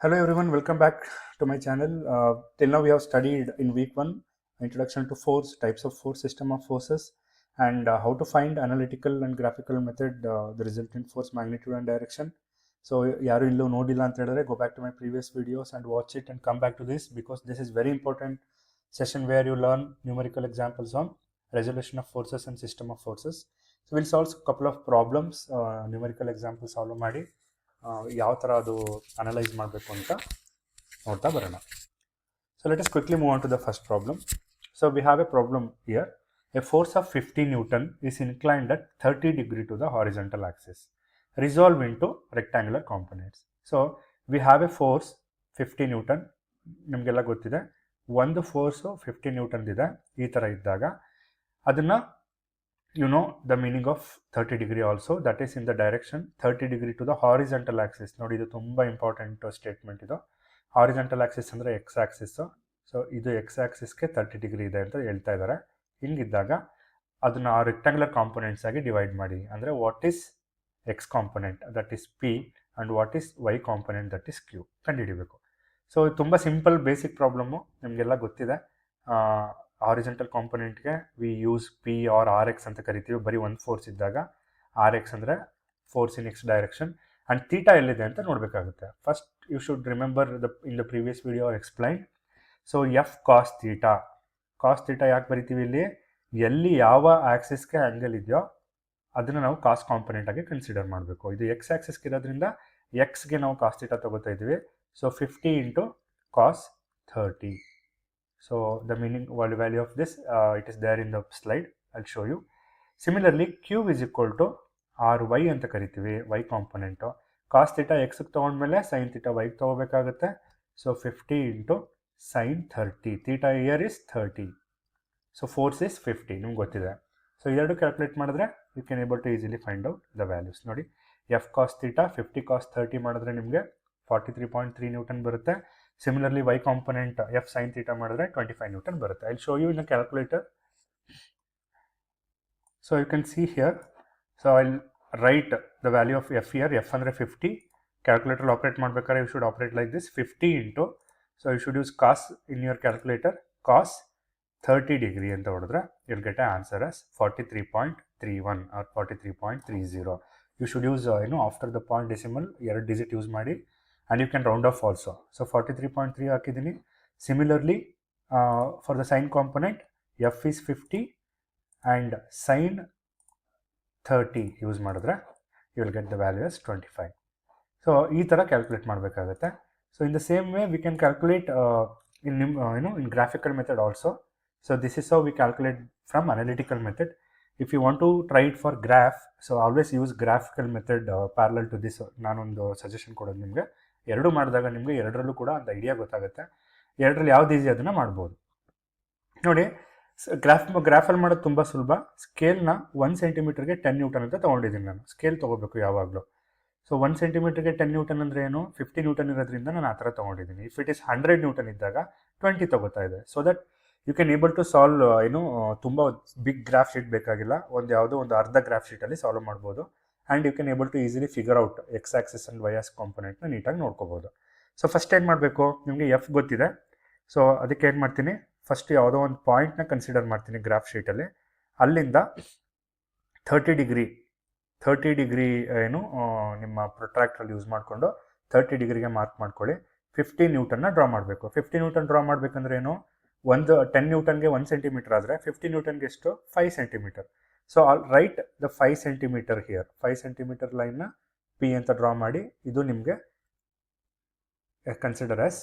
Hello everyone, welcome back to my channel. Till now we have studied in week 1 introduction to force, types of force, system of forces, and how to find analytical and graphical method the resultant force, magnitude and direction. So yaru illu nodilla anta helidre go back to my previous videos and watch it and come back to this, because this is very important session where you learn numerical examples on resolution of forces and system of forces. So we'll solve a couple of problems, numerical examples solve ಮಾಡಿ ಯಾವ ಥರ ಅದು analyse ಮಾಡಬೇಕು ಅಂತ ನೋಡ್ತಾ ಬರೋಣ. So let us quickly move on to the first problem. So we have a problem here. A force of 50 Newton is inclined at 30 degree to the horizontal axis. Resolve into rectangular components. So we have a force 50 Newton. ನಿಮಗೆಲ್ಲ ಗೊತ್ತಿದೆ, ಒಂದು force 50 Newton ಇದೆ. ಈ ಥರ ಇದ್ದಾಗ ಅದನ್ನು the meaning of 30 degree also, that is in the direction 30 degree to the horizontal axis. ನೋಡಿ ಇದು ತುಂಬ ಇಂಪಾರ್ಟೆಂಟ್ ಸ್ಟೇಟ್ಮೆಂಟ್. ಇದು ಹಾರಿಜಾಂಟಲ್ ಆಕ್ಸಿಸ್ ಅಂದರೆ ಎಕ್ಸ್ ಆಕ್ಸಿಸ್ಸು. ಸೊ ಇದು ಎಕ್ಸ್ ಆಕ್ಸಿಸ್ಗೆ 30 ಡಿಗ್ರಿ ಇದೆ ಅಂತ ಹೇಳ್ತಾ ಇದ್ದಾರೆ. ಹಿಂಗಿದ್ದಾಗ ಅದನ್ನು ಆ ರೆಕ್ಟ್ಯಾಂಗ್ಯುಲರ್ ಕಾಂಪೊನೆಂಟ್ಸ್ ಆಗಿ ಡಿವೈಡ್ ಮಾಡಿ. ಅಂದರೆ what is x component, that is p, and what is y component, that is q ಕಂಡುಹಿಡಿಬೇಕು. ಸೊ ತುಂಬ ಸಿಂಪಲ್ ಬೇಸಿಕ್ ಪ್ರಾಬ್ಲಮ್ಮು, ನಿಮಗೆಲ್ಲ ಗೊತ್ತಿದೆ. ಹಾರಿಜೆಂಟಲ್ ಕಾಂಪೊನೆಂಟ್ಗೆ we use p r r x ಅಂತ ಕರಿತೀವಿ. ಬರೀ ಒಂದು ಫೋರ್ಸ್ ಇದ್ದಾಗ ಆರ್ ಎಕ್ಸ್ ಅಂದರೆ force in x direction, and theta ಎಲ್ಲಿದೆ ಅಂತ ನೋಡಬೇಕಾಗುತ್ತೆ. First you should remember in the previous video are explain. So f cos theta. Cos theta ಯಾಕೆ ಬರಿತೀವಿ ಇಲ್ಲಿ? ಎಲ್ಲಿ ಯಾವ ಆ್ಯಕ್ಸಿಸ್ಗೆ ಆ್ಯಂಗಲ್ ಇದೆಯೋ ಅದನ್ನು ನಾವು ಕಾಸ್ ಕಾಂಪೊನೆಂಟ್ ಆಗಿ ಕನ್ಸಿಡರ್ ಮಾಡಬೇಕು. ಇದು ಎಕ್ಸ್ ಆ್ಯಕ್ಸಿಸ್ಗೆ ಇರೋದ್ರಿಂದ ಎಕ್ಸ್ಗೆ ನಾವು ಕಾಸ್ ಥೀಟಾ ತಗೋತಾ ಇದ್ದೀವಿ. So 50 into cos 30. So the meaning value of this, it is there in the slide. I'll show you. Similarly, Q is equal to ry ಅಂತ ಕರಿತೀವಿ, y component. Cos theta x ತೊಗೊಂಡ್ಮೇಲೆ sine theta ವೈಗೆ ತೊಗೋಬೇಕಾಗುತ್ತೆ. So 50 into sine 30. Theta here is 30. So force is 50, ನಿಮ್ಗೆ ಗೊತ್ತಿದೆ. So ಎರಡು calculate ಮಾಡಿದ್ರೆ you can able to easily find out the values. ನೋಡಿ, ಎಫ್ ಕಾಸ್ ಥೀಟಾ 50 ಕಾಸ್ 30 ಮಾಡಿದ್ರೆ ನಿಮಗೆ 43.3 ನ್ಯೂಟನ್ ಬರುತ್ತೆ. Similarly, y component f sin theta ಮಾಡಿದ್ರೆ 25 Newton ಬರುತ್ತೆ. I'll show you in a calculator. So you can see here. So I'll write the value of f here. F ಅಂದರೆ 50. Calculator operate ಮಾಡಬೇಕಾದ್ರೆ you should operate like this. 50 into, so you should use cos in your calculator. Cos 30 degree ಅಂತ ಹೊಡೆದ್ರೆ you'll get an answer as 43.31 or 43.30. You should use after the point decimal ಎರಡು digit use ಮಾಡಿ. And you can round off also. So 43.3 ಹಾಕಿದ್ದೀನಿ. Similarly, for the sine component, f is 50 and sine 30 use ಮಾಡಿದ್ರೆ you will get the value as 25. So ಈ ಥರ calculate ಮಾಡಬೇಕಾಗುತ್ತೆ. So in the same way we can calculate in graphical method also. So this is how we calculate from analytical method. If you want to try it for graph, so always use graphical method parallel to this. ನಾನೊಂದು suggestion ಕೊಡೋದು ನಿಮಗೆ. ಎರಡು ಮಾಡಿದಾಗ ನಿಮಗೆ ಎರಡರಲ್ಲೂ ಕೂಡ ಒಂದು idea ಗೊತ್ತಾಗುತ್ತೆ. ಎರಡರಲ್ಲಿ ಯಾವ್ದು ಈಸಿ ಅದನ್ನು ಮಾಡ್ಬೋದು. ನೋಡಿ, ಗ್ರಾಫಲ್ಲಿ ಮಾಡೋದು ತುಂಬ ಸುಲಭ. ಸ್ಕೇಲ್ನ 1 ಸೆಂಟಿಮೀಟರ್ಗೆ 10 ನ್ಯೂಟನ್ ಅಂತ ತೊಗೊಂಡಿದ್ದೀನಿ ನಾನು. ಸ್ಕೇಲ್ ತೊಗೋಬೇಕು ಯಾವಾಗಲೂ. ಸೊ 1 ಸೆಂಟಿಮೀಟರ್ಗೆ 10 ನ್ಯೂಟನ್ ಅಂದರೆ ಏನು? 50 ನ್ಯೂಟನ್ ಇರೋದ್ರಿಂದ ನಾನು ಆ ಥರ ತೊಗೊಂಡಿದ್ದೀನಿ. ಇಫ್ ಇಟ್ ಇಸ್ 100 ನ್ಯೂಟನ್ ಇದ್ದಾಗ 20 ತೊಗೋತಾ ಇದೆ. So that you can able to solve. ತುಂಬ ಬಿಗ್ ಗ್ರಾಫ್ ಶೀಟ್ ಬೇಕಾಗಿಲ್ಲ. ಯಾವುದೋ ಒಂದು ಅರ್ಧ ಗ್ರಾಫ್ ಶೀಟಲ್ಲಿ ಸಾಲ್ವ್ ಮಾಡ್ಬೋದು. And you can able to easily figure out x axis and y axis ಕಾಂಪೊನೆಂಟ್ನ ನೀಟಾಗಿ ನೋಡ್ಕೋಬೋದು. ಸೊ ಫಸ್ಟ್ ಏನು ಮಾಡಬೇಕು, ನಿಮಗೆ ಎಫ್ ಗೊತ್ತಿದೆ. ಸೊ ಅದಕ್ಕೆ ಏನು ಮಾಡ್ತೀನಿ, ಫಸ್ಟ್ ಯಾವುದೋ ಒಂದು ಪಾಯಿಂಟ್ನ ಕನ್ಸಿಡರ್ ಮಾಡ್ತೀನಿ ಗ್ರಾಫ್ ಶೀಟಲ್ಲಿ. ಅಲ್ಲಿಂದ 30 ಡಿಗ್ರಿ ನಿಮ್ಮ ಪ್ರೊಟ್ರಾಕ್ಟ್ರಲ್ಲಿ ಯೂಸ್ ಮಾಡಿಕೊಂಡು 30 ಡಿಗ್ರಿಗೆ ಮಾರ್ಕ್ ಮಾಡ್ಕೊಳ್ಳಿ. 50 ನ್ಯೂಟನ್ನ ಡ್ರಾ ಮಾಡಬೇಕು. 50 ನ್ಯೂಟನ್ ಡ್ರಾ ಮಾಡಬೇಕಂದ್ರೆ ಏನು, 10 ನ್ಯೂಟನ್ಗೆ 1 ಸೆಂಟಿಮೀಟರ್ ಆದರೆ 50 ನ್ಯೂಟನ್ಗೆ ಎಷ್ಟು? 5 centimetre. So I'll write the 5 centimeter here. 5 centimeter ಲೈನ್ನ ಪಿ ಅಂತ ಡ್ರಾ ಮಾಡಿ. ಇದು ನಿಮಗೆ ಕನ್ಸಿಡರ್ ಆಸ್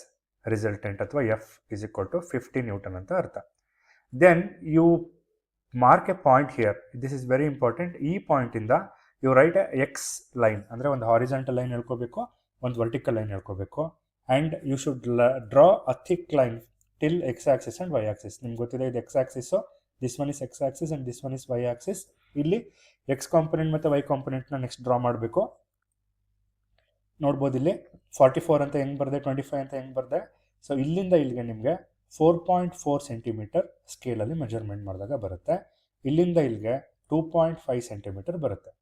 ರಿಸಲ್ಟೆಂಟ್ ಅಥವಾ f is equal to 50 newton ಅಂತ ಅರ್ಥ. Then you mark a point here. This is very important. ಈ ಪಾಯಿಂಟಿಂದ you write a x line, ಅಂದರೆ ಒಂದು ಹಾರಿಜಾಂಟಲ್ ಲೈನ್ ಹೇಳ್ಕೋಬೇಕು, ಒಂದು ವರ್ಟಿಕಲ್ ಲೈನ್ ಹೇಳ್ಕೋಬೇಕು. And you should draw a thick line till x axis and y axis. ನಿಮ್ಗೆ ಗೊತ್ತಿದೆ ಇದು x axis, this one is x axis and this one is y axis. ಇಲ್ಲಿ x component ಮತ್ತು y ಕಾಂಪೊನೆಂಟ್ನ next draw ಮಾಡಬೇಕು. ನೋಡ್ಬೋದು ಇಲ್ಲಿ 44 ಅಂತ ಹೆಂಗೆ ಬರದೆ, 25 ಅಂತ ಹೆಂಗೆ ಬರದೆ. ಸೊ ಇಲ್ಲಿಂದ ಇಲ್ಲಿಗೆ ನಿಮಗೆ 4.4 ಸೆಂಟಿಮೀಟರ್ ಸ್ಕೇಲಲ್ಲಿ ಮೆಜರ್ಮೆಂಟ್ ಮಾಡಿದಾಗ ಬರುತ್ತೆ. ಇಲ್ಲಿಂದ ಇಲ್ಲಿಗೆ 2.5 ಸೆಂಟಿಮೀಟರ್ ಬರುತ್ತೆ.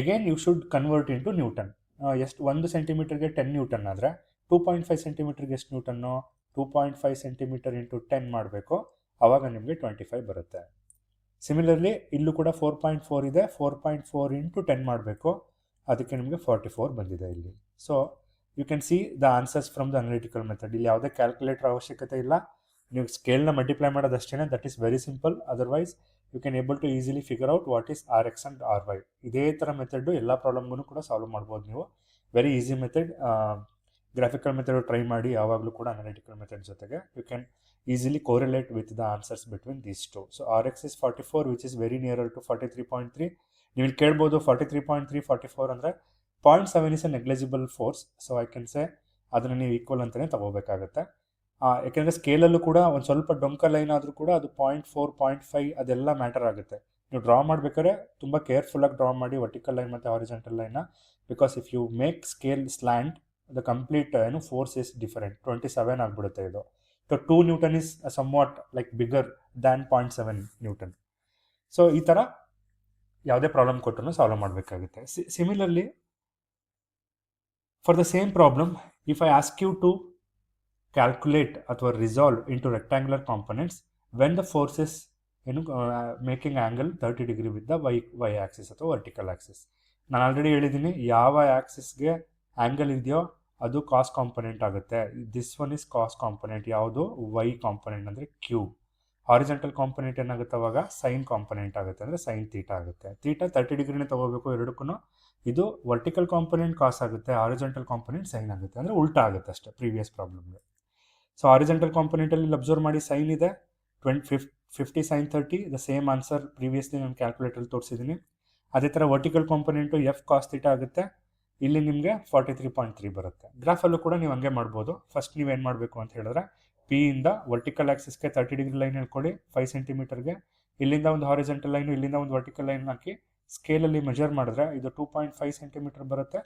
Again you should convert into newton. ಎಷ್ಟು 1 ಸೆಂಟಿಮೀಟರ್ಗೆ 10 ನ್ಯೂಟನ್ ಆದರೆ 2.5 ಸೆಂಟಿಮೀಟರ್ಗೆ ಎಷ್ಟು ನ್ಯೂಟನ್ನು 2.5 ಸೆಂಟಿಮೀಟರ್ ಇಂಟು 10 ಮಾಡಬೇಕು, ಆವಾಗ ನಿಮಗೆ 25 ಬರುತ್ತೆ. ಸಿಮಿಲರ್ಲಿ ಇಲ್ಲೂ ಕೂಡ 4.4 ಇದೆ, 4.4 ಇಂಟು 10 ಮಾಡಬೇಕು, ಅದಕ್ಕೆ ನಿಮಗೆ 44 ಬಂದಿದೆ ಇಲ್ಲಿ. So you can see the answers from the analytical method. ಇಲ್ಲಿ ಯಾವುದೇ ಕ್ಯಾಲ್ಕುಲೇಟರ್ ಅವಶ್ಯಕತೆ ಇಲ್ಲ, ನೀವು ಸ್ಕೇಲ್ನ ಮಲ್ಟಿಪ್ಲೈ ಮಾಡೋದಷ್ಟೇ, that is very simple. Otherwise you can able to easily figure out what is r x and r y. ಇದೇ ಥರ method ಎಲ್ಲ ಪ್ರಾಬ್ಲಮ್ಗೂ ಕೂಡ ಸಾಲ್ವ್ ಮಾಡ್ಬೋದು ನೀವು. Very easy method. Graphical method try ಮಾಡಿ ಯಾವಾಗಲೂ ಕೂಡ ಅನಲಿಟಿಕಲ್ ಮೆಥಡ್ ಜೊತೆಗೆ. You can easily correlate with the answers between these two. So Rx is 44, which is very nearer to 43.3. ನೀವು ಕೇಳ್ಬೋದು 43.3 44 ಅಂದರೆ 0.7 is a negligible force. So I can say ಅದನ್ನು ನೀವು equal ಅಂತಲೇ ತಗೋಬೇಕಾಗತ್ತೆ. ಯಾಕೆಂದರೆ ಸ್ಕೇಲಲ್ಲೂ ಕೂಡ ಒಂದು ಸ್ವಲ್ಪ ಡೊಂಕ ಲೈನ್ ಆದರೂ ಕೂಡ ಅದು 0.4 0.5 ಅದೆಲ್ಲ ಮ್ಯಾಟರ್ ಆಗುತ್ತೆ. ನೀವು ಡ್ರಾ ಮಾಡಬೇಕಾದ್ರೆ ತುಂಬ ಕೇರ್ಫುಲ್ಲಾಗಿ ಡ್ರಾ ಮಾಡಿ ವರ್ಟಿಕಲ್ ಲೈನ್ ಮತ್ತು ಹಾರಿಜಾಂಟಲ್ ಲೈನ್ನ. Because if you make scale slant the complete force is different. 27 ಆಗಿಬಿಡುತ್ತೆ ಇದು. So 2 Newton is somewhat like bigger than 0.7 Newton. So ಈ ಥರ ಯಾವುದೇ ಪ್ರಾಬ್ಲಮ್ ಕೊಟ್ಟರು ಸಾಲ್ವ್ ಮಾಡಬೇಕಾಗುತ್ತೆ. Similarly for the same problem, if I ask you to calculate ಅಥವಾ resolve into rectangular components when the forces making angle 30 degree with the y axis ಅಥವಾ vertical axis. ನಾನು already ಹೇಳಿದ್ದೀನಿ, ಯಾವ ಆಕ್ಸಿಸ್ಗೆ ಆ್ಯಂಗಲ್ ಇದೆಯೋ ಅದು ಕಾಸ್ ಕಾಂಪೊನೆಂಟ್ ಆಗುತ್ತೆ. This one is cos component. ಯಾವುದು? ವೈ ಕಾಂಪೊನೆಂಟ್ ಅಂದರೆ ಕ್ಯೂ. ಹಾರಿಜೆಂಟಲ್ ಕಾಂಪೊನೆಂಟ್ ಏನಾಗುತ್ತೆ ಅವಾಗ? ಸೈನ್ ಕಾಂಪೊನೆಂಟ್ ಆಗುತ್ತೆ, ಅಂದರೆ ಸೈನ್ ತೀಟಾ ಆಗುತ್ತೆ. ತೀಟಾ 30 ಡಿಗ್ರಿನೇ ತೊಗೋಬೇಕು ಎರಡಕ್ಕೂ. ಇದು ವರ್ಟಿಕಲ್ ಕಾಂಪೊನೆಂಟ್ ಕಾಸ್ ಆಗುತ್ತೆ, ಹಾರಿಜೆಂಟಲ್ ಕಾಂಪೊನೆಂಟ್ ಸೈನ್ ಆಗುತ್ತೆ, ಅಂದರೆ ಉಲ್ಟಾ ಆಗುತ್ತೆ ಅಷ್ಟೇ ಪ್ರೀವಿಯಸ್ ಪ್ರಾಬ್ಲಮ್ಗೆ. ಸೊ ಹಾರಿಜೆಂಟಲ್ ಕಾಂಪೊನೆಂಟಲ್ಲಿ ಅಬ್ಸರ್ವ್ ಮಾಡಿ ಸೈನ್ ಇದೆ, 50 sin 30, the same answer previously ನಾನು ಕ್ಯಾಲ್ಕುಲೇಟರಲ್ಲಿ ತೋರಿಸಿದ್ದೀನಿ. ಅದೇ ಥರ vertical component F cos theta ಆಗುತ್ತೆ, ಇಲ್ಲಿ ನಿಮಗೆ 43.3 ಬರುತ್ತೆ. ಗ್ರಾಫಲ್ಲೂ ಕೂಡ ನೀವು ಹಂಗೆ ಮಾಡ್ಬೋದು. ಫಸ್ಟ್ ನೀವೇನು ಮಾಡಬೇಕು ಅಂತ ಹೇಳಿದ್ರೆ, ಪಿ ಇಂದ ವರ್ಟಿಕಲ್ ಆಕ್ಸಿಸ್ಗೆ 30 ಡಿಗ್ರಿ ಲೈನ್ ಹೇಳ್ಕೊಳ್ಳಿ 5 ಸೆಂಟಿಮೀಟರ್ಗೆ. ಇಲ್ಲಿಂದ ಒಂದು ಹಾರಿಜೆಂಟಲ್ ಲೈನು, ಇಲ್ಲಿಂದ ಒಂದು ವರ್ಟಿಕಲ್ ಲೈನ್ ಹಾಕಿ ಸ್ಕೇಲಲ್ಲಿ ಮೆಜರ್ ಮಾಡಿದ್ರೆ ಇದು 2.5 ಸೆಂಟಿಮೀಟರ್ ಬರುತ್ತೆ,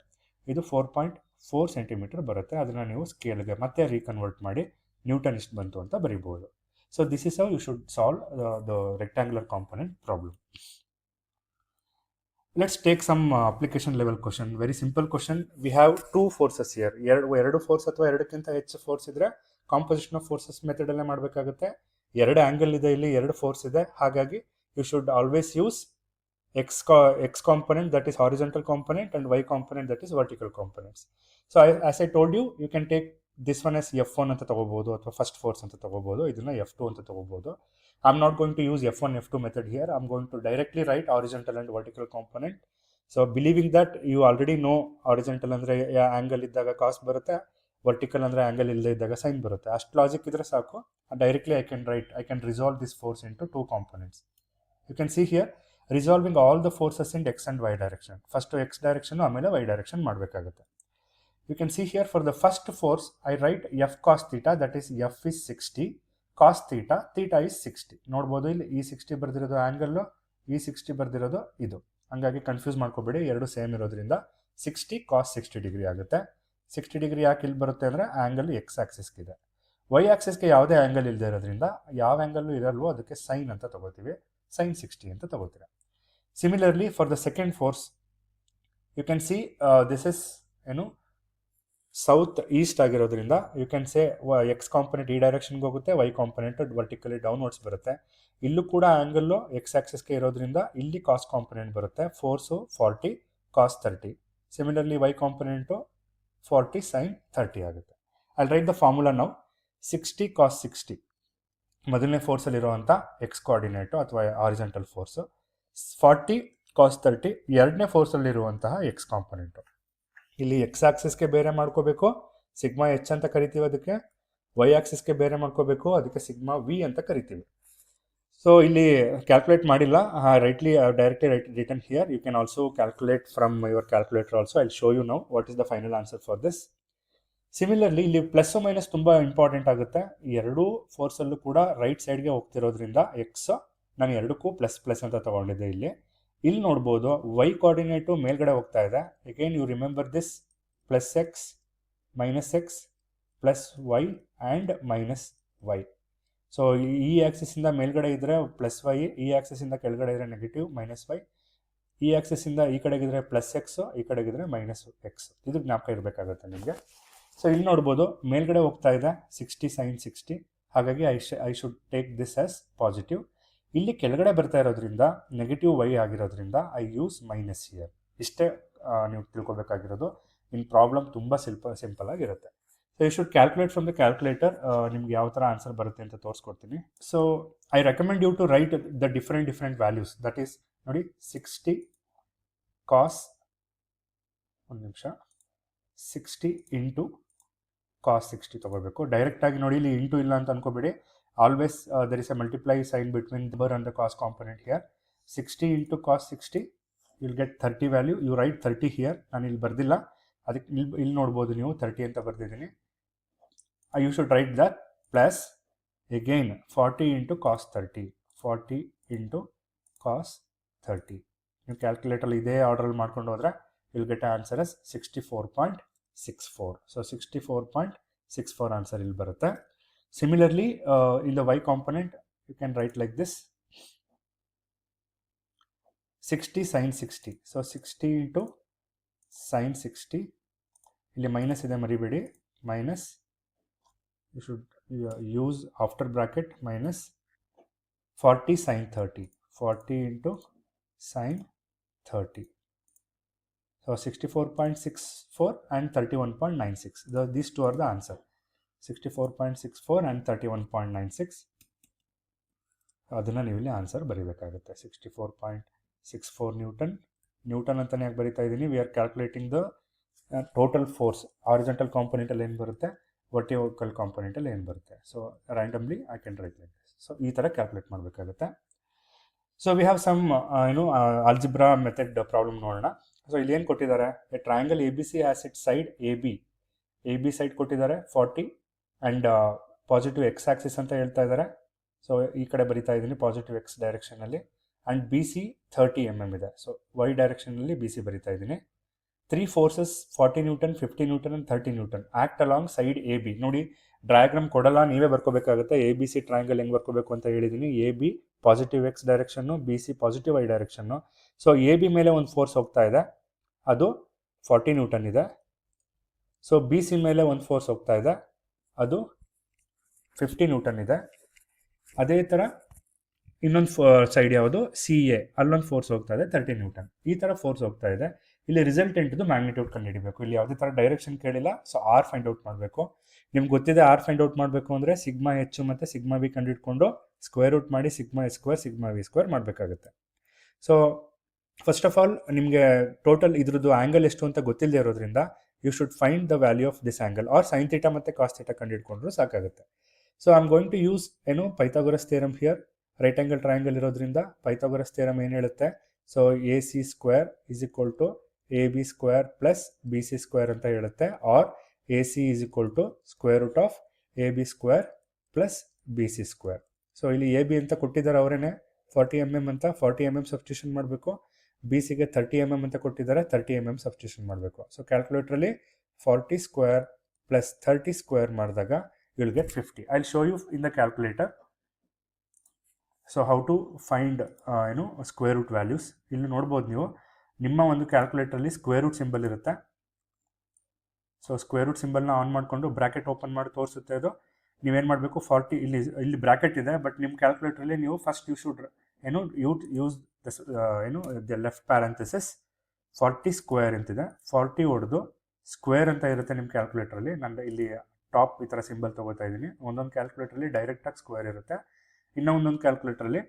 ಇದು 4.4 ಸೆಂಟಿಮೀಟರ್ ಬರುತ್ತೆ. ಅದನ್ನು ನೀವು ಸ್ಕೇಲ್ಗೆ ಮತ್ತೆ ರೀಕನ್ವರ್ಟ್ ಮಾಡಿ ನ್ಯೂಟನ್ ಇಷ್ಟು ಬಂತು ಅಂತ ಬರೀಬೋದು. So this is how you should solve the rectangular component problem. Let's take some application level question. Very simple question. We have two forces here. ಎರಡು ಫೋರ್ಸ್ ಅಥವಾ ಎರಡಕ್ಕಿಂತ ಹೆಚ್ಚು ಫೋರ್ಸ್ ಇದ್ರೆ ಕಾಂಪೋಸಿಷನ್ ಆಫ್ ಫೋರ್ಸಸ್ ಮೆಥಡ್ ಅಲ್ಲೇ ಮಾಡಬೇಕಾಗುತ್ತೆ. ಎರಡು angle ಇದೆ, ಇಲ್ಲಿ ಎರಡು ಫೋರ್ಸ್ ಇದೆ. ಹಾಗಾಗಿ you should always use x component that is horizontal component and y component that is vertical components. So as I told you, you can take this one as F1 ಅಂತ ತಗೋಬಹುದು, ಅಥವಾ first force ಅಂತ ತಗೋಬಹುದು. ಇದನ್ನ F2 ಅಂತ ತಗೋಬಹುದು. I'm not going to use F1 F2 method here. I'm going to directly write horizontal and vertical component. So believing that you already know horizontal ಅಂದ್ರೆ angle ಇದ್ದಾಗ ಕಾಸ್ ಬರುತ್ತೆ, ವರ್ಟಿಕಲ್ ಅಂದರೆ ಆಂಗಲ್ ಇಲ್ಲದೆ ಇದ್ದಾಗ ಸೈನ್ ಬರುತ್ತೆ. ಅಷ್ಟು ಲಾಜಿಕ್ ಇದ್ರೆ ಸಾಕು. Directly I can resolve this force into two components. You can see here resolving all the forces in x and y direction. First x direction ಆಮೇಲೆ ವೈ ಡೈರೆಕ್ಷನ್ ಮಾಡಬೇಕಾಗುತ್ತೆ. You can see here for the first force I write F cos theta, that is F is 60, cos theta, theta is 60. ನೋಡ್ಬೋದು ಇಲ್ಲಿ ಈ 60 ಬರ್ದಿರೋದು angle, ಈ 60 ಬರ್ದಿರೋದು ಇದು. ಹಂಗಾಗಿ confuse ಮಾಡ್ಕೋಬೇಡಿ, ಎರಡು ಸೇಮ್ ಇರೋದ್ರಿಂದ 60 cos 60 ಡಿಗ್ರಿ ಆಗುತ್ತೆ. 60 ಡಿಗ್ರಿ ಯಾಕೆ ಇಲ್ಲಿ ಬರುತ್ತೆ ಅಂದರೆ ಆ್ಯಂಗಲ್ ಎಕ್ಸ್ ಆಕ್ಸಿಸ್ಗಿದೆ. ವೈ ಆಕ್ಸಿಸ್ಗೆ ಯಾವುದೇ ಆ್ಯಂಗಲ್ ಇಲ್ಲದೆ ಇರೋದ್ರಿಂದ ಯಾವ ಆ್ಯಂಗಲ್ಲು ಇರಲ್ವೋ ಅದಕ್ಕೆ ಸೈನ್ ಅಂತ ತಗೋತೀವಿ, ಸೈನ್ 60 ಅಂತ ತಗೋತೀರ. Similarly for the second force you can see this is south east ಆಗಿರೋದ್ರಿಂದ you can say x component ಈ ಡೈರೆಕ್ಷನ್ಗೆ ಹೋಗುತ್ತೆ, ವೈ ಕಾಂಪೊನೆಂಟ್ ವರ್ಟಿಕಲಿ ಡೌನ್ವರ್ಡ್ಸ್ ಬರುತ್ತೆ. ಇಲ್ಲೂ ಕೂಡ ಆ್ಯಂಗಲ್ಲು ಎಕ್ಸ್ ಆಕ್ಸಿಸ್ಗೆ ಇರೋದ್ರಿಂದ ಇಲ್ಲಿ ಕಾಸ್ ಕಾಂಪೊನೆಂಟ್ ಬರುತ್ತೆ, ಫೋರ್ಸು 40 ಕಾಸ್ 30. ಸಿಮಿಲರ್ಲಿ ವೈ ಕಾಂಪೊನೆಂಟು 40 ಸೈನ್ 30 ಆಗುತ್ತೆ. ಐ ರೈಟ್ ದ ಫಾರ್ಮುಲಾ ನಾವು. 60 ಕಾಸ್ 60 ಮೊದಲನೇ ಫೋರ್ಸಲ್ಲಿರುವಂಥ ಎಕ್ಸ್ ಕೋಆರ್ಡಿನೇಟು ಅಥವಾ ಹಾರಿಜಾಂಟಲ್ ಫೋರ್ಸು, 40 ಕಾಸ್ 30 ಎರಡನೇ ಫೋರ್ಸಲ್ಲಿರುವಂತಹ ಎಕ್ಸ್ ಕಾಂಪೊನೆಂಟು. ಇಲ್ಲಿ ಎಕ್ಸ್ ಆಕ್ಸಿಸ್ಗೆ ಬೇರೆ ಮಾಡ್ಕೋಬೇಕು, ಸಿಗ್ಮಾ ಎಚ್ ಅಂತ ಕರಿತೀವಿ ಅದಕ್ಕೆ. ವೈ ಆಕ್ಸಿಸ್ಗೆ ಬೇರೆ ಮಾಡ್ಕೋಬೇಕು, ಅದಕ್ಕೆ ಸಿಗ್ಮಾ ವಿ ಅಂತ ಕರಿತೀವಿ. ಸೊ ಇಲ್ಲಿ ಕ್ಯಾಲ್ಕುಲೇಟ್ ಮಾಡಿಲ್ಲ, directly written here. You can also calculate from your calculator also. I show you now what is the final answer for this. Similarly ಇಲ್ಲಿ ಪ್ಲಸ್ ಮೈನಸ್ ತುಂಬ ಇಂಪಾರ್ಟೆಂಟ್ ಆಗುತ್ತೆ. ಎರಡೂ ಫೋರ್ಸಲ್ಲೂ ಕೂಡ ರೈಟ್ ಸೈಡ್ಗೆ ಹೋಗ್ತಿರೋದ್ರಿಂದ ಎಕ್ಸ್ ನಾನು ಎರಡಕ್ಕೂ ಪ್ಲಸ್ ಪ್ಲಸ್ ಅಂತ ತಗೊಂಡಿದ್ದೆ. ಇಲ್ಲಿ ನೋಡ್ಬೋದು ವೈ ಕೋಆರ್ಡಿನೇಟು ಮೇಲ್ಗಡೆ ಹೋಗ್ತಾ ಇದೆ. Again you remember this plus x plus y and minus y. So ಈ ಆಕ್ಸಿಸಿಂದ ಮೇಲ್ಗಡೆ ಇದ್ದರೆ ಪ್ಲಸ್ ವೈ, ಈ ಆಕ್ಸಿಸಿಂದ ಕೆಳಗಡೆ ಇದ್ದರೆ ನೆಗೆಟಿವ್ ಮೈನಸ್ ವೈ. ಈ ಆಕ್ಸಿಸಿಂದ ಈ ಕಡೆಗಿದ್ರೆ ಪ್ಲಸ್ ಎಕ್ಸು, ಈ ಕಡೆಗಿದ್ರೆ ಮೈನಸ್ ಎಕ್ಸ್. ಇದು ಜ್ಞಾಪಕ ಇರಬೇಕಾಗುತ್ತೆ ನಿಮಗೆ. ಸೊ ಇಲ್ಲಿ ನೋಡ್ಬೋದು ಮೇಲ್ಗಡೆ ಹೋಗ್ತಾ ಇದೆ 60 sin 60, ಹಾಗಾಗಿ I should take this as positive. ಇಲ್ಲಿ ಕೆಳಗಡೆ ಬರ್ತಾ ಇರೋದ್ರಿಂದ ನೆಗೆಟಿವ್ ವೈ ಆಗಿರೋದ್ರಿಂದ ಐ ಯೂಸ್ ಮೈನಸ್ ಇಯರ್. ಇಷ್ಟೇ ನೀವು ತಿಳ್ಕೊಬೇಕಾಗಿರೋದು. ಇನ್ ಪ್ರಾಬ್ಲಮ್ ತುಂಬ ಸಿಂಪಲ್ ಆಗಿರುತ್ತೆ. So you should calculate from the calculator. ನಿಮ್ಗೆ ಯಾವ ಥರ ಆನ್ಸರ್ ಬರುತ್ತೆ ಅಂತ ತೋರಿಸ್ಕೊಡ್ತೀನಿ. So I recommend you to write the different values. That is ನೋಡಿ 60 ಕಾಸ್, ಒಂದು ನಿಮಿಷ, 60 ಇಂಟು ಕಾಸ್ 60 ತಗೋಬೇಕು. ಡೈರೆಕ್ಟಾಗಿ ನೋಡಿ ಇಲ್ಲಿ ಇಂಟು ಇಲ್ಲ ಅಂತ ಅನ್ಕೋಬೇಡಿ. Always there is a multiply sine between the bar and the cos component here. 60 into cos 60 will get 30 value. You write 30 here. ನಾನು ಇಲ್ಲಿ ಬರ್ದಿಲ್ಲ, ಅದಕ್ಕೆ ಇಲ್ಲಿ ನೋಡ್ಬೋದು ನೀವು 30 ಅಂತ ಬರ್ದಿದ್ದೀನಿ. You should write that plus again 40 into cos 30, 40 into cos 30. ನೀವು ಕ್ಯಾಲ್ಕುಲೇಟರ್ ಇದೇ ಆರ್ಡ್ರಲ್ಲಿ ಮಾಡ್ಕೊಂಡು ಹೋದರೆ ವಿಲ್ ಗೆಟ್ ಆನ್ಸರ್ ಎಸ್ 64.64. ಸೊ 64.64 ಆನ್ಸರ್ ಇಲ್ಲಿ ಬರುತ್ತೆ. Similarly in the y component you can write like this 60 sin 60. So 60 into sin 60, ಇಲ್ಲಿ ಮೈನಸ್ ಇದೆ ಮರಿಬೇಡಿ, minus you should use after bracket minus 40 sin 30, 40 into sin 30. So 64.64 and 31.96. These two are the answer. 64.64 and 31.96. ಅದನ್ನು ನೀವು ಇಲ್ಲಿ answer ಬರೀಬೇಕಾಗುತ್ತೆ. 64.64 Newton ಅಂತಲೇ ಯಾಕೆ ಬರೀತಾ ಇದ್ದೀನಿ? We are calculating the total force. Horizontal ಕಾಂಪೊನೆಂಟಲ್ಲಿ ಏನು ಬರುತ್ತೆ, ವರ್ಟಿಕಲ್ ಕಾಂಪೊನೆಂಟಲ್ಲಿ ಏನು ಬರುತ್ತೆ. So randomly I can write like this. So ಈ ಥರ ಕ್ಯಾಲ್ಕುಲೇಟ್ ಮಾಡಬೇಕಾಗುತ್ತೆ. So we have some algebra method problem ನೋಡೋಣ. ಸೊ ಇಲ್ಲಿ ಏನು ಕೊಟ್ಟಿದ್ದಾರೆ, a triangle A B C has it side A B side ಕೊಟ್ಟಿದ್ದಾರೆ 40 ಆ್ಯಂಡ್ ಪಾಸಿಟಿವ್ ಎಕ್ಸ್ ಆಕ್ಸಿಸ್ ಅಂತ ಹೇಳ್ತಾ ಇದ್ದಾರೆ. ಸೊ ಈ ಕಡೆ ಬರಿತಾ ಇದ್ದೀನಿ ಪಾಸಿಟಿವ್ ಎಕ್ಸ್ ಡೈರೆಕ್ಷನಲ್ಲಿ. ಆ್ಯಂಡ್ ಬಿ ಸಿ 30 mm ಇದೆ. ಸೊ ವೈ ಡೈರೆಕ್ಷನಲ್ಲಿ ಬಿ ಸಿ ಬರಿತಾ ಇದ್ದೀನಿ. 3 forces 40 newton, 50 newton and 30 newton act along side A B. ನೋಡಿ ಡಯಾಗ್ರಾಮ್ ಕೊಡಲ್ಲ, ನೀವೇ ಬರ್ಕೋಬೇಕಾಗುತ್ತೆ. ಎ ಬಿ ಸಿ ಟ್ರಯಾಂಗಲ್ ಹೆಂಗೆ ಬರ್ಕೋಬೇಕು ಅಂತ ಹೇಳಿದ್ದೀನಿ. ಎ ಬಿ ಪಾಸಿಟಿವ್ ಎಕ್ಸ್ ಡೈರೆಕ್ಷನ್ನು, ಬಿ ಸಿ ಪಾಸಿಟಿವ್ ವೈ ಡೈರೆಕ್ಷನ್ನು. ಸೊ ಎ ಬಿ ಮೇಲೆ ಒಂದು ಫೋರ್ಸ್ ಹೋಗ್ತಾ ಇದೆ, ಅದು 40 ನ್ಯೂಟನ್ ಇದೆ. ಸೊ ಬಿ ಸಿ ಮೇಲೆ ಒಂದು ಫೋರ್ಸ್ ಹೋಗ್ತಾ ಇದೆ, ಅದು 50 ನ್ಯೂಟನ್ ಇದೆ. ಅದೇ ಥರ ಇನ್ನೊಂದು ಸೈಡ್ ಯಾವುದು, ಸಿ ಎ, ಅಲ್ಲೊಂದು ಫೋರ್ಸ್ ಹೋಗ್ತಾ ಇದೆ 30 ನ್ಯೂಟನ್. ಈ ಥರ ಫೋರ್ಸ್ ಹೋಗ್ತಾ ಇದೆ. ಇಲ್ಲಿ ರಿಸಲ್ಟೆಂಟ್ದು ಮ್ಯಾಗ್ನಿಟ್ಯೂಡ್ ಕಂಡುಹಿಡಿಬೇಕು. ಇಲ್ಲಿ ಯಾವುದೇ ಥರ ಡೈರೆಕ್ಷನ್ ಕೇಳಿಲ್ಲ. ಸೊ ಆರ್ ಫೈಂಡ್ ಔಟ್ ಮಾಡಬೇಕು. ನಿಮ್ಗೆ ಗೊತ್ತಿದೆ ಆರ್ ಫೈಂಡ್ ಔಟ್ ಮಾಡಬೇಕು ಅಂದರೆ ಸಿಗ್ಮಾ ಎಚ್ ಮತ್ತು ಸಿಗ್ಮಾ ವಿ ಕಂಡುಹಿಡ್ಕೊಂಡು ಸ್ಕ್ವೇರ್ ರೂಟ್ ಮಾಡಿ sigma H square sigma V square ಮಾಡಬೇಕಾಗುತ್ತೆ. ಸೊ ಫಸ್ಟ್ ಆಫ್ ಆಲ್ ನಿಮಗೆ ಟೋಟಲ್ ಇದ್ರದ್ದು ಆ್ಯಂಗಲ್ ಎಷ್ಟು ಅಂತ ಗೊತ್ತಿಲ್ಲದೆ ಇರೋದ್ರಿಂದ you should find the value of this angle. Or sine theta ಮತ್ತು ಕಾಸ್ ಥೀಟಾ ಕಂಡುಹಿಡ್ಕೊಂಡ್ರು ಸಾಕಾಗುತ್ತೆ. So I am going to use Pythagoras theorem here. Right angle triangle ಇರೋದ್ರಿಂದ ಪೈಥಾಗೊರಸ್ ಥಿಯರಮ್ ಏನು ಹೇಳುತ್ತೆ, so A C square is equal to A B square plus B C square ಅಂತ ಹೇಳುತ್ತೆ. Or A C is equal to square root of A B square plus B C square. So ಇಲ್ಲಿ A B ಅಂತ ಕೊಟ್ಟಿದ್ದಾರೆ ಅವರೇನೆ 40 mm ಅಂತ 40 mm substitution ಮಾಡಬೇಕು. B ಸಿಗೆ 30 mm ಅಂತ ಕೊಟ್ಟಿದ್ದಾರೆ, 30 mm ಸಬ್ಸ್ಟಿಟ್ಯೂಷನ್ ಮಾಡಬೇಕು. ಸೊ ಕ್ಯಾಲ್ಕುಲೇಟ್ರಲ್ಲಿ 40 ಸ್ಕ್ವೇರ್ ಪ್ಲಸ್ 30 ಸ್ಕ್ವೇರ್ ಮಾಡಿದಾಗ you will get 50. I will show you in the calculator. So how to find square root values. ಇಲ್ಲಿ ನೋಡ್ಬೋದು ನೀವು, ನಿಮ್ಮ ಒಂದು ಕ್ಯಾಲ್ಕುಲೇಟರಲ್ಲಿ ಸ್ಕ್ವೇರ್ ರೂಟ್ ಸಿಂಬಲ್ ಇರುತ್ತೆ. ಸೊ ಸ್ಕ್ವೇರ್ ರೂಟ್ ಸಿಂಬಲ್ನ ಆನ್ ಮಾಡಿಕೊಂಡು ಬ್ರ್ಯಾಕೆಟ್ ಓಪನ್ ಮಾಡಿ ತೋರಿಸುತ್ತೆ ಅದು. ನೀವೇನು ಮಾಡಬೇಕು, 40 ಇಲ್ಲಿ ಬ್ರ್ಯಾಕೆಟ್ ಇದೆ, ಬಟ್ ನಿಮ್ಮ ಕ್ಯಾಲ್ಕುಲೇಟ್ರಲ್ಲಿ ನೀವು first you should use the left parenthesis 40 square ಅಂತಿದೆ. 40 ಹೊಡೆದು ಸ್ಕ್ವೇರ್ ಅಂತ ಇರುತ್ತೆ ನಿಮ್ಮ ಕ್ಯಾಲ್ಕುಲೇಟ್ರಲ್ಲಿ. ನಾನು ಇಲ್ಲಿ ಟಾಪ್ ಈ ಥರ ಸಿಂಬಲ್ ತೊಗೋತಾ ಇದ್ದೀನಿ. ಒಂದೊಂದು ಕ್ಯಾಲ್ಕುಲೇಟ್ರಲ್ಲಿ ಡೈರೆಕ್ಟಾಗಿ ಸ್ಕ್ವೇರ್ ಇರುತ್ತೆ, ಇನ್ನೂ ಒಂದೊಂದು ಕ್ಯಾಲ್ಕುಲೇಟ್ರಲ್ಲಿ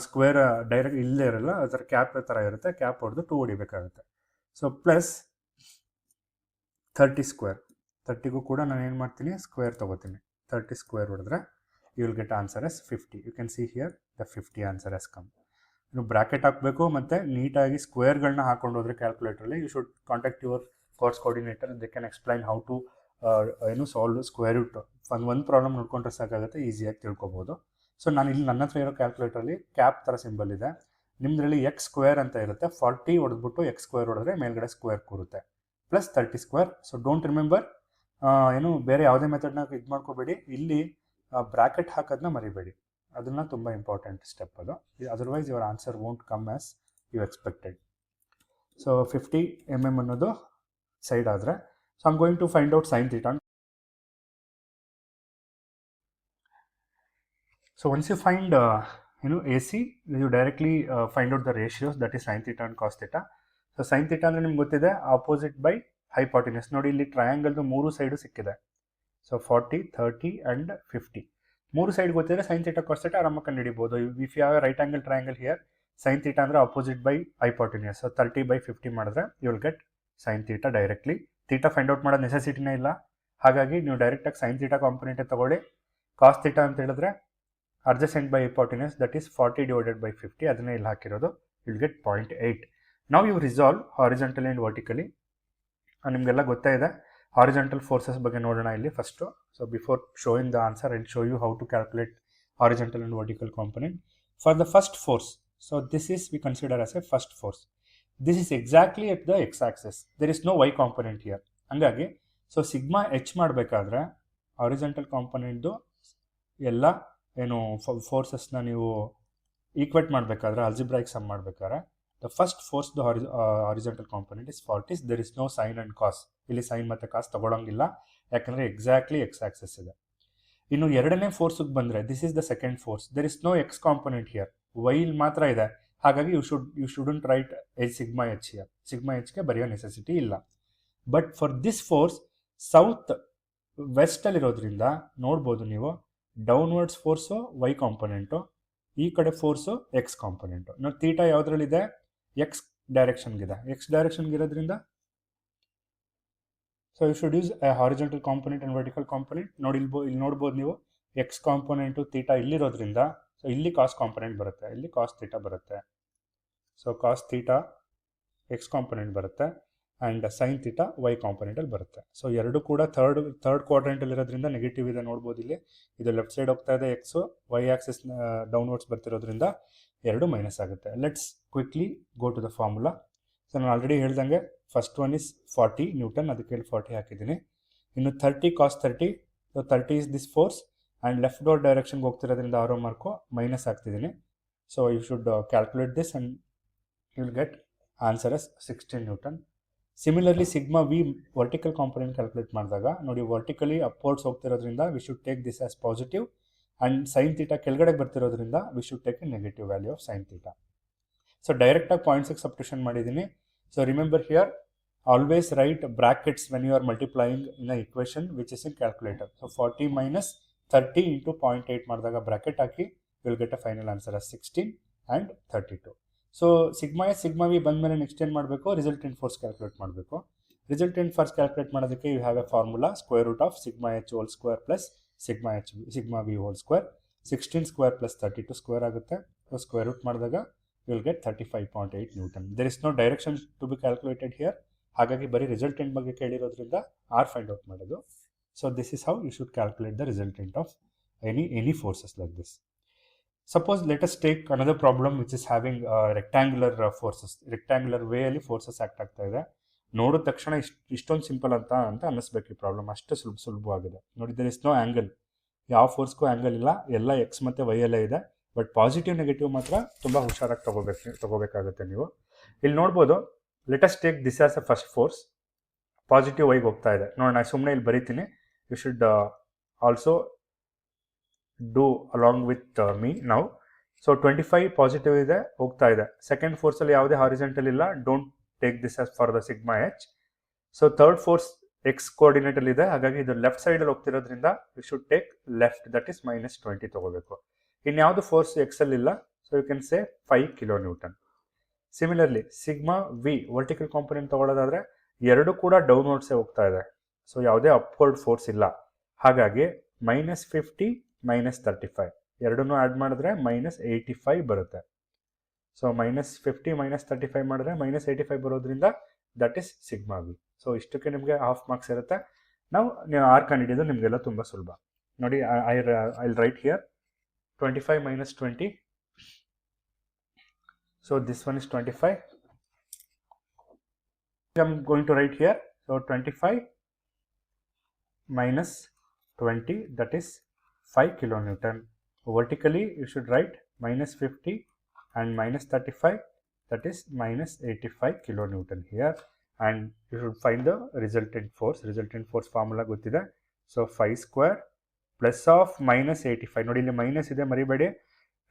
ಸ್ಕ್ವೇರ್ ಡೈರೆಕ್ಟ್ ಇಲ್ಲೇ ಇರಲ್ಲ, ಅದರ ಕ್ಯಾಪ್ ಥರ ಇರುತ್ತೆ. ಕ್ಯಾಪ್ ಹೊಡೆದು 2 ಹೊಡಿಬೇಕಾಗುತ್ತೆ. So plus 30 square. 30ಗೂ ಕೂಡ ನಾನು ಏನು ಮಾಡ್ತೀನಿ, ಸ್ಕ್ವೇರ್ ತೊಗೋತೀನಿ. 30 ಸ್ಕ್ವೇರ್ ಹೊಡೆದ್ರೆ you will get answer as 50. You can see here the 50 answer as come. ನೀವು ಬ್ರ್ಯಾಕೆಟ್ ಹಾಕಬೇಕು ಮತ್ತು ನೀಟಾಗಿ ಸ್ಕ್ವೇರ್ಗಳನ್ನ ಹಾಕೊಂಡು ಹೋದರೆ ಕ್ಯಾಲ್ಕುಲೇಟ್ರಲ್ಲಿ you should contact your course coordinator. They can explain how to solve square root. ಒಂದು ಪ್ರಾಬ್ಲಮ್ ನೋಡ್ಕೊಂಡ್ರೆ ಸಾಕಾಗುತ್ತೆ, ಈಸಿಯಾಗಿ ತಿಳ್ಕೊಬೋದು. ಸೊ ನಾನು ಇಲ್ಲಿ ನನ್ನ ಹತ್ರ ಇರೋ ಕ್ಯಾಲ್ಕುಲೇಟ್ರಲ್ಲಿ ಕ್ಯಾಪ್ ಥರ ಸಿಂಬಲ್ ಇದೆ. ನಿಮ್ಮದ್ರಲ್ಲಿ ಎಕ್ಸ್ ಸ್ಕ್ವೇರ್ ಅಂತ ಇರುತ್ತೆ. 40 ಹೊಡೆದ್ಬಿಟ್ಟು ಎಕ್ಸ್ ಸ್ಕ್ವೇರ್ ಹೊಡೆದ್ರೆ ಮೇಲ್ಗಡೆ ಸ್ಕ್ವೇರ್ ಕೂರುತ್ತೆ plus 30 square. So don't remember ಬೇರೆ ಯಾವುದೇ ಮೆಥಡ್ನ ಇದು ಮಾಡ್ಕೋಬೇಡಿ. ಇಲ್ಲಿ ಬ್ರ್ಯಾಕೆಟ್ ಹಾಕೋದನ್ನ ಮರಿಬೇಡಿ. ಅದನ್ನು ತುಂಬ ಇಂಪಾರ್ಟೆಂಟ್ ಸ್ಟೆಪ್ ಅದು. Otherwise your answer won't come as you expected. So 50 mm ಅನ್ನೋದು ಸೈಡ್ ಆದರೆ, so I'm going to find out sine theta. So once you find AC, you directly find out the ratios, that is sin theta and cos theta. So sin theta ಅಂದರೆ ನಿಮ್ಗೆ ಗೊತ್ತಿದೆ opposite by hypotenuse. ನೋಡಿ ಇಲ್ಲಿ ಟ್ರಯಾಂಗಲ್ದು 3 side ಸಿಕ್ಕಿದೆ. So 40, 30 and 50 3 side ಗೊತ್ತಿದ್ರೆ sine theta cos theta ಆರಾಮಾಗಿ ಕಂಡುಹಿಡಿಬೋದು. If you have right angle triangle here, sine theta ಅಂದರೆ ಆಪೋಸಿಟ್ ಬೈ ಹೈಪಾಟಿನಸ್. ಸೊ 30/50 ಮಾಡಿದ್ರೆ you will get sine theta directly. Theta find out ಮಾಡೋ ನೆಸೆಸಿಟಿನೇ ಇಲ್ಲ, ಹಾಗಾಗಿ ನೀವು ಡೈರೆಕ್ಟಾಗಿ ಸೈನ್ ಥೀಟಾ ಕಾಂಪೊನೆಂಟೇ ತಗೊಳ್ಳಿ. ಕಾಸ್ ಥೀಟಾ ಅಂತ ಹೇಳಿದ್ರೆ adjacent by hypotenuse, that is 40 divided by 50, ಅದನ್ನೇ ಇಲ್ಲಿ ಹಾಕಿರೋದು. you'll get 0.8. now you resolve horizontally and vertically. ನಿಮಗೆಲ್ಲ ಗೊತ್ತೇ ಇದೆ ಹಾರಿಜಾಂಟಲ್ ಫೋರ್ಸಸ್ ಬಗ್ಗೆ ನೋಡೋಣ ಇಲ್ಲಿ first. So before showing the answer I show you how to calculate horizontal and vertical component. For the first force, so this is we consider as a first force. This is exactly at the x axis, there is no y component here. ಹಂಗಾಗಿ so sigma H ಮಾಡಬೇಕಾದ್ರೆ horizontal ಕಾಂಪೊನೆಂಟ್ದು ಎಲ್ಲ ಏನು ಫೋರ್ಸಸ್ನ ನೀವು equate ಮಾಡಬೇಕಾದ್ರೆ, algebraic sum ಮಾಡಬೇಕಾದ್ರೆ, the first force the horizontal component is 40. There is no sine and cos. ಇಲ್ಲಿ ಸೈನ್ ಮತ್ತು ಕಾಸ್ ತೊಗೊಳಂಗಿಲ್ಲ, ಯಾಕಂದರೆ ಎಕ್ಸಾಕ್ಟ್ಲಿ ಎಕ್ಸ್ ಆಕ್ಸಸ್ ಇದೆ. ಇನ್ನು ಎರಡನೇ ಫೋರ್ಸಿಗೆ ಬಂದರೆ, this is the second force. There is no x component here, while ಮಾತ್ರ ಇದೆ. ಹಾಗಾಗಿ you shouldn't write sigma h here. Sigma ಎಚ್ಗೆ ಬರೆಯೋ ನೆಸೆಸಿಟಿ ಇಲ್ಲ. But for this force south ವೆಸ್ಟಲ್ಲಿರೋದ್ರಿಂದ ನೋಡ್ಬೋದು ನೀವು, ಡೌನ್ವರ್ಡ್ಸ್ ಫೋರ್ಸು ವೈ ಕಾಂಪೊನೆಂಟು, ಈ ಕಡೆ ಫೋರ್ಸು ಎಕ್ಸ್ ಕಾಂಪೊನೆಂಟು. ನಾವು ಥೀಟಾ ಯಾವುದ್ರಲ್ಲಿದೆ, ಎಕ್ಸ್ ಡೈರೆಕ್ಷನ್ಗಿದೆ. ಎಕ್ಸ್ ಡೈರೆಕ್ಷನ್ಗಿರೋದ್ರಿಂದ so you should use a horizontal component and vertical component. ನೋಡಿ ಇಲ್ಲಿ ನೋಡ್ಬೋದು ನೀವು, ಎಕ್ಸ್ ಕಾಂಪೊನೆಂಟು ಥೀಟಾ ಇಲ್ಲಿರೋದ್ರಿಂದ ಸೊ ಇಲ್ಲಿ ಕಾಸ್ ಕಾಂಪೊನೆಂಟ್ ಬರುತ್ತೆ, ಇಲ್ಲಿ ಕಾಸ್ ಥೀಟಾ ಬರುತ್ತೆ. So cos theta x component ಬರುತ್ತೆ ಆ್ಯಂಡ್ ಸೈನ್ ಥೀಟಾ ವೈ ಕಾಂಪೊನೆಂಟಲ್ಲಿ ಬರುತ್ತೆ. ಸೊ ಎರಡು ಕೂಡ ಥರ್ಡ್ ಕ್ವಾಡ್ರೆಂಟಲ್ಲಿ ಇರೋದ್ರಿಂದ ನೆಗೆಟಿವ್ ಇದೆ, ನೋಡ್ಬೋದು ಇಲ್ಲಿ. ಇದು ಲೆಫ್ಟ್ ಸೈಡ್ ಹೋಗ್ತಾ ಇದೆ ಎಕ್ಸು, ವೈ ಆಕ್ಸಿಸ್ ಡೌನ್ವರ್ಡ್ಸ್ ಬರ್ತಿರೋದ್ರಿಂದ ಎರಡು ಮೈನಸ್ ಆಗುತ್ತೆ. Let's quickly go to the formula. So ನಾನು ಆಲ್ರೆಡಿ ಹೇಳ್ದಂಗೆ ಫಸ್ಟ್ ಒನ್ ಇಸ್ 40 ನ್ಯೂಟನ್, ಅದಕ್ಕೆ ಇಲ್ಲಿ 40 ಹಾಕಿದ್ದೀನಿ. ಇನ್ನು 30 cos 30, so 30 is this force and left door ಡೈರೆಕ್ಷನ್ಗೆ ಹೋಗ್ತಿರೋದ್ರಿಂದ ಆರೋ ಮಾರ್ಕು ಮೈನಸ್ ಆಗ್ತಿದ್ದೀನಿ. So you should calculate this and you will get answer as 16 newton. Similarly sigma v vertical component calculate ಮಾಡಿದಾಗ ನೋಡಿ, vertically upwards ಹೋಗ್ತಿರೋದ್ರಿಂದ we should take this as positive and sine theta ಕೆಳಗಡೆ ಬರ್ತಿರೋದ್ರಿಂದ we should take a negative value of sine theta. So ಡೈರೆಕ್ಟಾಗಿ ಪಾಯಿಂಟ್ಸಿಗೆ substitution ಮಾಡಿದ್ದೀನಿ. So remember here, always write brackets when you are multiplying in a equation which is in calculator. So 40 minus 30 into 0.8 ಮಾಡಿದಾಗ bracket ಹಾಕಿ will get a final answer as 16 and 32. So sigma s sigma v ಬಂದಮೇಲೆ next ಏನು ಮಾಡಬೇಕು, resultant force calculate ಮಾಡಬೇಕು. Resultant force calculate ಮಾಡೋದಕ್ಕೆ you have a formula, square root of sigma H whole square plus sigma V whole square. 16 square plus 32 square ಆಗುತ್ತೆ. So square root ಮಾಡಿದಾಗ you will get 35.8 newton. There is no direction to be calculated here, ಹಾಗಾಗಿ ಬರೀ resultant ಬಗ್ಗೆ ಕೇಳಿರೋದ್ರಿಂದ R find out ಮಾಡೋದು. So this is how you should calculate the resultant of any forces like this. Suppose let us take another problem which is having rectangular forces. Rectangular way ಅಲ್ಲಿ forces act ಆಗ್ತಾ ಇದೆ. ನೋಡಿದ ತಕ್ಷಣ ಇಷ್ಟೊಂದು simple ಅಂತ ಅನ್ನಿಸ್ಬೇಕು ಈ problem, ಅಷ್ಟು ಸುಲಭವಾಗಿದೆ. ನೋಡಿ, ದರ್ ಇಸ್ ನೋ ಆ್ಯಂಗಲ್, ಯಾವ ಫೋರ್ಸ್ಗೂ ಆ್ಯಂಗಲ್ ಇಲ್ಲ, ಎಲ್ಲ ಎಕ್ಸ್ ಮತ್ತು ವೈ ಎಲ್ಲ ಇದೆ. ಬಟ್ ಪಾಸಿಟಿವ್ ನೆಗೆಟಿವ್ ಮಾತ್ರ ತುಂಬ ಹುಷಾರಾಗಿ ತಗೋಬೇಕಾಗುತ್ತೆ ನೀವು. ಇಲ್ಲಿ ನೋಡ್ಬೋದು, let us take this as a first force, positive ವೈಗೆ ಹೋಗ್ತಾ ಇದೆ. ನೋಡಿ, ನಾನು ಸುಮ್ಮನೆ ಇಲ್ಲಿ ಬರೀತೀನಿ, you should also do along with me now. So 25 positive ಇದೆ, ಹೋಗ್ತಾ ಇದೆ. ಸೆಕೆಂಡ್ ಫೋರ್ಸಲ್ಲಿ ಯಾವುದೇ ಹಾರಿಜೆಂಟಲ್ ಇಲ್ಲ, don't take this as for the sigma h. So third force x ಕೋಆರ್ಡಿನೇಟಲ್ಲಿ ಇದೆ, ಹಾಗಾಗಿ ಇದು ಲೆಫ್ಟ್ ಸೈಡಲ್ಲಿ ಹೋಗ್ತಿರೋದ್ರಿಂದ you should take left, that is -20 ತಗೋಬೇಕು. ಇನ್ಯಾವುದು ಫೋರ್ಸ್ ಎಕ್ಸಲ್ಲಿ ಇಲ್ಲ, so you can say 5 kilo newton. Similarly sigma v vertical component ತಗೊಳ್ಳೋದಾದ್ರೆ ಎರಡು ಕೂಡ ಡೌನ್ವರ್ಡ್ಸೇ ಹೋಗ್ತಾ ಇದೆ. ಸೊ ಯಾವುದೇ ಅಪ್ವರ್ಡ್ ಫೋರ್ಸ್ ಇಲ್ಲ, ಹಾಗಾಗಿ -50 -35 ಎರಡನ್ನೂ ಆ್ಯಡ್ ಮಾಡಿದ್ರೆ -85 ಬರುತ್ತೆ. ಸೊ -50 -35 ಮಾಡಿದ್ರೆ -85 ಬರೋದ್ರಿಂದ that is sigma V. So ಇಷ್ಟಕ್ಕೆ ನಿಮಗೆ ಹಾಫ್ ಮಾರ್ಕ್ಸ್ ಇರುತ್ತೆ. ನೀವು ಆರ್ ಕಂಡಿಡಿಯೋದು ನಿಮಗೆಲ್ಲ ತುಂಬ ಸುಲಭ. ನೋಡಿ, I write here 25 - 20. So this one is 25. I am going to write here. So 25 - 20, that is 5 kilonewton. Vertically you should write -50 and -35. that is minus 85 kilonewton here, and you should find the resultant force formula ಗೊತ್ತಿದೆ. So 5 square plus of minus 85, ನೋಡಿ ಇಲ್ಲಿ minus ಇದೆ ಮರಿಬೇಡಿ,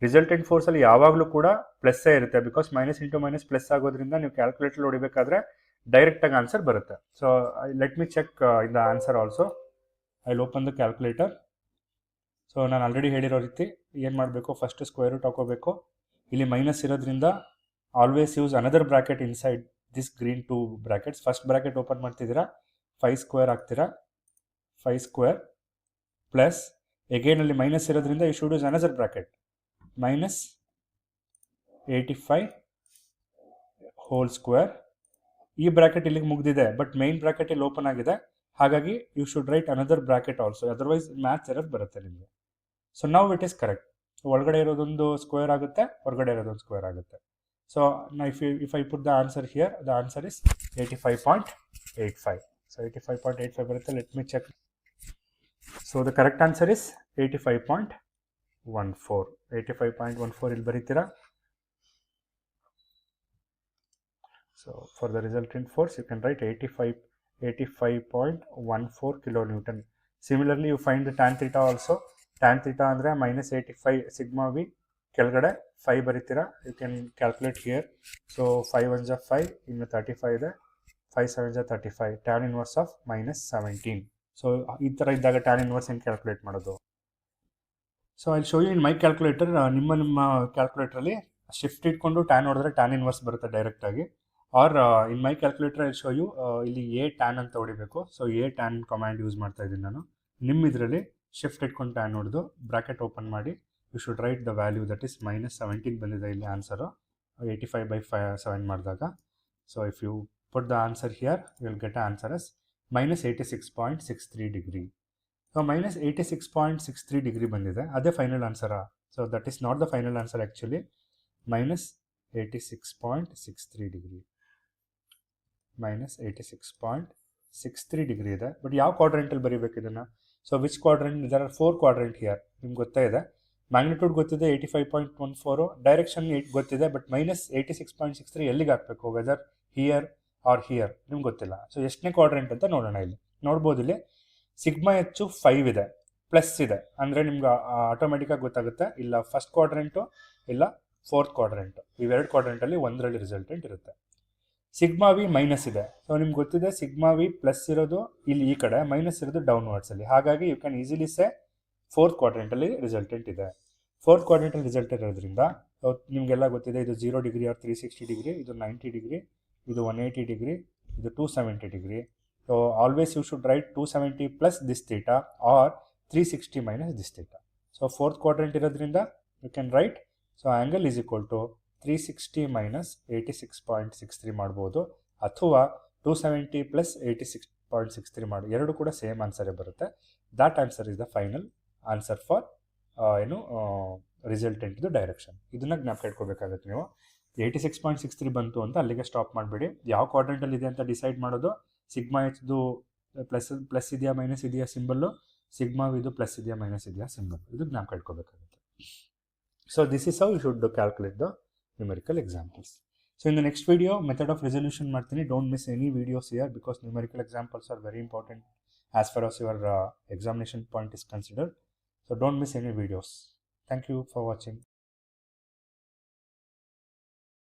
resultant ಫೋರ್ಸಲ್ಲಿ ಯಾವಾಗಲೂ ಕೂಡ ಪ್ಲಸ್ಸೇ ಇರುತ್ತೆ, because minus into minus plus ಆಗೋದ್ರಿಂದ ನೀವು ಕ್ಯಾಲ್ಕುಲೇಟರ್ ಹೊಡಿಬೇಕಾದ್ರೆ ಡೈರೆಕ್ಟಾಗಿ ಆನ್ಸರ್ ಬರುತ್ತೆ. So let me check in the answer also. I will open the calculator. So ನಾನು ಆಲ್ರೆಡಿ ಹೇಳಿರೋ ರೀತಿ ಏನು ಮಾಡಬೇಕು, ಫಸ್ಟ್ ಸ್ಕ್ವೇರ್ ರೂಟ್ ಹಾಕೋಬೇಕು. ಇಲ್ಲಿ ಮೈನಸ್ ಇರೋದ್ರಿಂದ always use another bracket inside this green 2 brackets. First bracket open ಮಾಡ್ತಿದ್ದೀರಾ, 5 ಸ್ಕ್ವೇರ್ ಹಾಕ್ತೀರಾ, 5 ಸ್ಕ್ವೇರ್ ಪ್ಲಸ್ ಎಗೇನ್ ಅಲ್ಲಿ ಮೈನಸ್ ಇರೋದ್ರಿಂದ you should use another bracket minus 85 whole square. ಈ ಬ್ರಾಕೆಟ್ ಇಲ್ಲಿಗೆ ಮುಗಿದಿದೆ, ಬಟ್ ಮೇನ್ ಬ್ರಾಕೆಟ್ ಇಲ್ಲಿ ಓಪನ್ ಆಗಿದೆ, ಹಾಗಾಗಿ you should write another bracket also, otherwise maths error ಬರುತ್ತೆ ನಿಮಗೆ. So now it is correct. ಒಳಗಡೆ ಇರೋದೊಂದು ಸ್ಕ್ವೇರ್ ಆಗುತ್ತೆ, ಹೊರಗಡೆ ಇರೋದೊಂದು ಸ್ಕ್ವೇರ್ ಆಗುತ್ತೆ. So if I put the answer here, the answer is 85.85. So 85.85 ಬರುತ್ತೆ. Let me check. So the correct answer is 85.14. 85.14 ಇಲ್ಲಿ ಬರೀತೀರಾ. So for the resultant force you can write 85.14 kilonewton. Similarly you find tan theta also. Tan theta ಅಂದರೆ minus 85 sigma V, ಕೆಳಗಡೆ 5 ಬರೀತೀರಾ. You can calculate here. So 5 1 ಜಾ 5, ಇನ್ನು 35 ಇದೆ, 5 7 ಜಾ 35, tan inverse of -17. So ಈ ಥರ ಇದ್ದಾಗ ಟ್ಯಾನ್ ಇನ್ವರ್ಸ್ ಹೆಂಗೆ ಕ್ಯಾಲ್ಕುಲೇಟ್ ಮಾಡೋದು? So I show you in my calculator. ನಿಮ್ಮ ಕ್ಯಾಲ್ಕುಲೇಟ್ರಲ್ಲಿ ಶಿಫ್ಟ್ ಇಟ್ಕೊಂಡು ಟ್ಯಾನ್ ಹೊಡೆದ್ರೆ ಟ್ಯಾನ್ ಇನ್ವರ್ಸ್ ಬರುತ್ತೆ ಡೈರೆಕ್ಟಾಗಿ. Or in my calculator I show you ಇಲ್ಲಿ ಎ ಟ್ಯಾನ್ ಅಂತ ಹೊಡಿಬೇಕು. So atan command use ಮಾಡ್ತಾ ಇದ್ದೀನಿ ನಾನು. ನಿಮ್ಮ ಇದರಲ್ಲಿ ಶಿಫ್ಟ್ ಇಟ್ಕೊಂಡು ಟ್ಯಾನ್ ಹೊಡೆದು ಬ್ರಾಕೆಟ್ ಓಪನ್ ಮಾಡಿ you should write the value, that is -17 ಬಂದಿದೆ ಇಲ್ಲಿ ಆನ್ಸರು 85/7 ಮಾಡಿದಾಗ. So if you put the answer here you will get answer as -86.63 degree. So -86.63 degree ಬಂದಿದೆ, ಅದೇ ಫೈನಲ್ ಆನ್ಸರಾ? So that is not the final answer actually. -86.63 degree, -86.63 degree ಇದೆ. But ಯಾವ ಕ್ವಾಡ್ರೆಂಟಲ್ಲಿ ಬರೀಬೇಕು ಇದನ್ನು? So which quadrant? ಇದರ 4 ಕ್ವಾಡ್ರೆಂಟ್ ಹಿಯರ್. ನಿಮ್ಗೆ ಗೊತ್ತೇ ಇದೆ, ಮ್ಯಾಗ್ನಿಟ್ಯೂಡ್ ಗೊತ್ತಿದೆ 85.14, ಡೈರೆಕ್ಷನ್ ಗೊತ್ತಿದೆ, ಬಟ್ -86.63 ಎಲ್ಲಿಗೆ ಹಾಕಬೇಕು? ವೆದರ್ ಹಿಯರ್ ಆರ್ ಹಿಯರ್ ನಿಮ್ಗೆ ಗೊತ್ತಿಲ್ಲ. ಸೊ ಎಷ್ಟನೇ ಕ್ವಾಡ್ರೆಂಟ್ ಅಂತ ನೋಡೋಣ. ಇಲ್ಲಿ ನೋಡ್ಬೋದು, ಇಲ್ಲಿ ಸಿಗ್ಮಾ ಹೆಚ್ಚು 5 ಇದೆ, ಪ್ಲಸ್ ಇದೆ, ಅಂದರೆ ನಿಮ್ಗೆ ಆಟೋಮೆಟಿಕ್ಕಾಗಿ ಗೊತ್ತಾಗುತ್ತೆ ಇಲ್ಲ ಫಸ್ಟ್ ಕ್ವಾಡ್ರೆಂಟು ಇಲ್ಲ 4th ಕ್ವಾಡ್ರೆಂಟು. ಇವೆರಡು ಕ್ವಾಡ್ರೆಂಟಲ್ಲಿ ಒಂದರಲ್ಲಿ ರಿಸಲ್ಟೆಂಟ್ ಇರುತ್ತೆ. ಸಿಗ್ಮಾ ವಿ ಮೈನಸ್ ಇದೆ. ಸೊ ನಿಮ್ಗೆ ಗೊತ್ತಿದೆ ಸಿಗ್ಮಾ ವಿ ಪ್ಲಸ್ ಇರೋದು ಇಲ್ಲಿ ಈ ಕಡೆ, ಮೈನಸ್ ಇರೋದು ಡೌನ್ವರ್ಡ್ಸಲ್ಲಿ. ಹಾಗಾಗಿ you can easily say 4th ಕ್ವಾಡ್ರೆಂಟಲ್ಲಿ ರಿಸಲ್ಟೆಂಟ್ ಇದೆ. 4th ಕ್ವಾಡ್ರೆಂಟಲ್ಲಿ ರಿಸಲ್ಟ್ ಇರೋದ್ರಿಂದ ನಿಮಗೆಲ್ಲ ಗೊತ್ತಿದೆ, ಇದು 0 ಡಿಗ್ರಿ ಆರ್ 360 ಡಿಗ್ರಿ, ಇದು 90 ಡಿಗ್ರಿ, ಇದು 180 ಡಿಗ್ರಿ, ಇದು 270 degree. So always you should write 270 plus this theta or 360 minus this theta. So 4th quadrant ಇರೋದ್ರಿಂದ you can write, so angle is equal to 360 minus 86.63 ಮಾಡ್ಬೋದು, ಅಥವಾ 270 ಪ್ಲಸ್ 86.63 ಮಾಡಿ. ಎರಡು ಕೂಡ same ಆನ್ಸರೇ ಬರುತ್ತೆ. That answer is the final answer for ರಿಸಲ್ಟೆಂಟ್ದು direction. ಇದನ್ನು ಜ್ಞಾಪಕ ಇಟ್ಕೋಬೇಕಾಗುತ್ತೆ ನೀವು. 86.63 ಬಂತು ಅಂತ ಅಲ್ಲಿಗೆ ಸ್ಟಾಪ್ ಮಾಡಿಬಿಡಿ. ಯಾವ ಕ್ವಾಡ್ರೆಂಟಲ್ಲಿ ಇದೆ ಅಂತ ಡಿಸೈಡ್ ಮಾಡೋದು. ಸಿಗ್ಮಾ ಎಚ್ದು ಪ್ಲಸ್ ಇದೆಯಾ ಮೈನಸ್ ಇದೆಯಾ ಸಿಂಬಲ್ಲು, ಸಿಗ್ಮಾ ಇದು ಪ್ಲಸ್ ಇದೆಯಾ ಮೈನಸ್ ಇದೆಯಾ ಸಿಂಬಲ್, ಇದು ಜ್ಞಾಪಕ ಇಟ್ಕೋಬೇಕಾಗುತ್ತೆ. So this is how you should calculate the numerical examples. So in the next video, method of resolution martini. Don't miss any videos here, because numerical examples are very important as far as your examination point is considered. So don't miss any videos. Thank you for watching.